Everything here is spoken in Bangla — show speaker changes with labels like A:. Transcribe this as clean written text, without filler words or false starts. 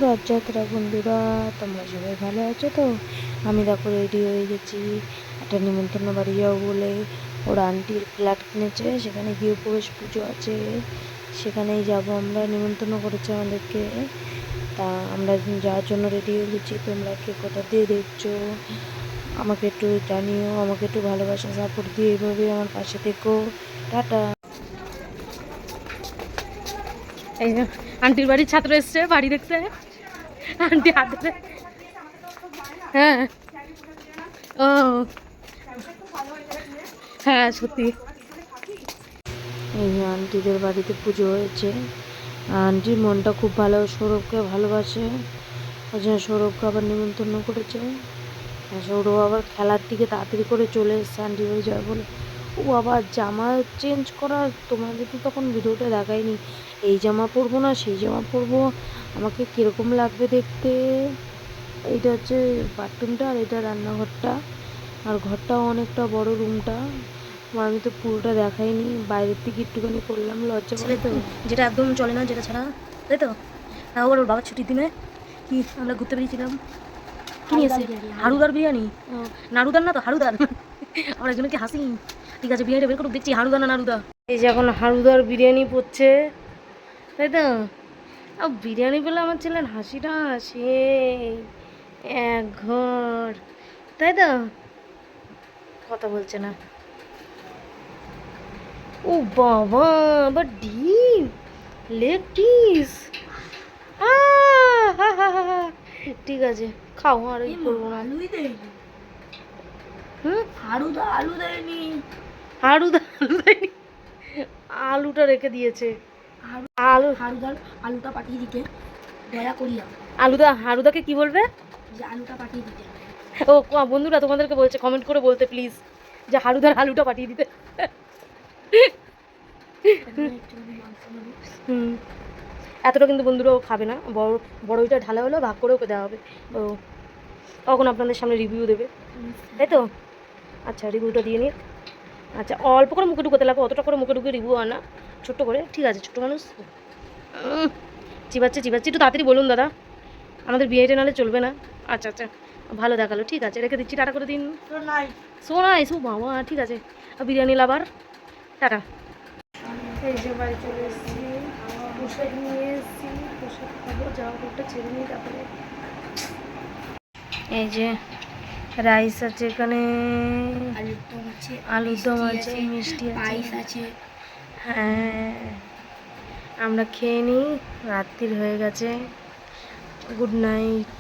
A: রথযাত্রা বন্ধুরা, তোমরা সবাই ভালো আছো তো? আমি দেখো রেডি হয়ে গেছি একটা নিমন্ত্রণ বাড়ি যাবো বলে। ওর আন্টির ফ্ল্যাট কিনেছে, সেখানে গিয়ে প্রবেশ পুজো আছে, সেখানেই যাব আমরা। নিমন্ত্রণ করেছে আমাদেরকে, তা আমরা যাওয়ার জন্য রেডি হয়ে গেছি। তোমরা কে কোথা দিয়ে দেখছো আমাকে একটু জানিও, আমাকে একটু ভালোবাসা সাপোর্ট দিয়ে এইভাবে আমার পাশে থেকো। টাটা।
B: এই যে আন্টির বাড়ির ছাত্র এসছে বাড়ি দেখতে, আন্টি হাতে। হ্যাঁ, ও হ্যাঁ সত্যি।
A: এই যে আন্টিদের বাড়িতে পুজো হয়েছে, আন্টির মনটা খুব ভালো, সৌরভকে ভালোবাসে, ওই জন্য সৌরভকে আবার নিমন্ত্রণ করেছে। সৌরভ আবার খেলার দিকে তাড়াতাড়ি করে চলে এসছে আন্টি বাড়ি যাবে বলে। ও আবার জামা চেঞ্জ করা, তোমাদের তো তখন ভিডিওটা দেখায়নি। এই জামা পরবো না সেই জামা পরবো, আমাকে কীরকম লাগবে দেখতে। এইটা হচ্ছে বাথরুমটা আর এটা রান্নাঘরটা, আর ঘরটাও অনেকটা বড় রুমটা। আমি তো পুরোটা দেখাইনি, বাইরের থেকে একটুখানি করলাম, লজ্জা করে তো।
B: যেটা একদম চলে না, যেটা ছাড়া, তাই তো। তাও আবার ওর বাবার ছুটির দিনে কি আমরা ঘুরতে বেরিয়েছিলাম, কি নিয়েছে? হাড়ুদার বিরিয়ানি। নাড়ুদার না তো, হাড়ুদার। আমার একজনকে হাসি। ঠিক আছে, বিরিয়ানিটা বের করুক, দেখছি হাড়ুদা না নাড়ুদা।
A: এই যে এখন হাড়ুদার বিরিয়ানি পড়ছে, তাই তো। বিরিয়ানি পেলে আমার ছেলের হাসিটা আসে এক ঘর, তাই তো। কথা বলছে না। ও বাবা, আবার ডিম, লেগ পিস। ঠিক আছে, খাও, আর এই করবো না।
B: হাড়ুদা আলু দেয়নি।
A: হাড়ুদা আলু দেয়নি, আলুটা রেখে দিয়েছে। আলু
B: হাড়ুদার আলুটা পাঠিয়ে দিতে দয়া করিয়া।
A: হাড়ুদাকে কি বলবে?
B: যে আলুটা পাঠিয়ে দিতে।
A: ও বন্ধুরা তোমাদেরকে বলছে কমেন্ট করে বলতে প্লিজ, যে হাড়ুদার আলুটা পাঠিয়ে দিতে। হুম, এতটা কিন্তু বন্ধুরাও খাবে না, বড় বড় ওইটা ঢালা হলেও ভাগ করেও দেওয়া হবে। ও তখন আপনাদের সামনে রিভিউ দেবে, তাই তো। আচ্ছা, রিভিউটা দিয়ে নিই। আচ্ছা, অল্প করে মুখে ঢুকোতে লাগবে, অতটা করে মুখে ঢুকে রিভিউ আনা, ছোট্ট করে। ঠিক আছে, ছোটো মানুষ। চিবাচ্ছে একটু তাড়াতাড়ি বলুন দাদা, আমাদের বিয়েটা নাহলে চলবে না। আচ্ছা আচ্ছা, ভালো দেখালো, ঠিক আছে, রেখে দিচ্ছি, টাটা করে দিন। সোনাই সু বাবা, ঠিক আছে, বিরিয়ানি লাভার, টাটা। এই যে বাড়ি চলে এসেছি, পোশাক নিয়ে এসেছি, পোশাক খাবো, জামা কাপড়টা ছেড়ে নিই তারপরে। এই যে রাইস আছে এখানে, আলুর দম আছে, মিষ্টি আছে। হ্যাঁ, আমরা খেয়ে নিই, রাত্রির হয়ে গেছে। Good night.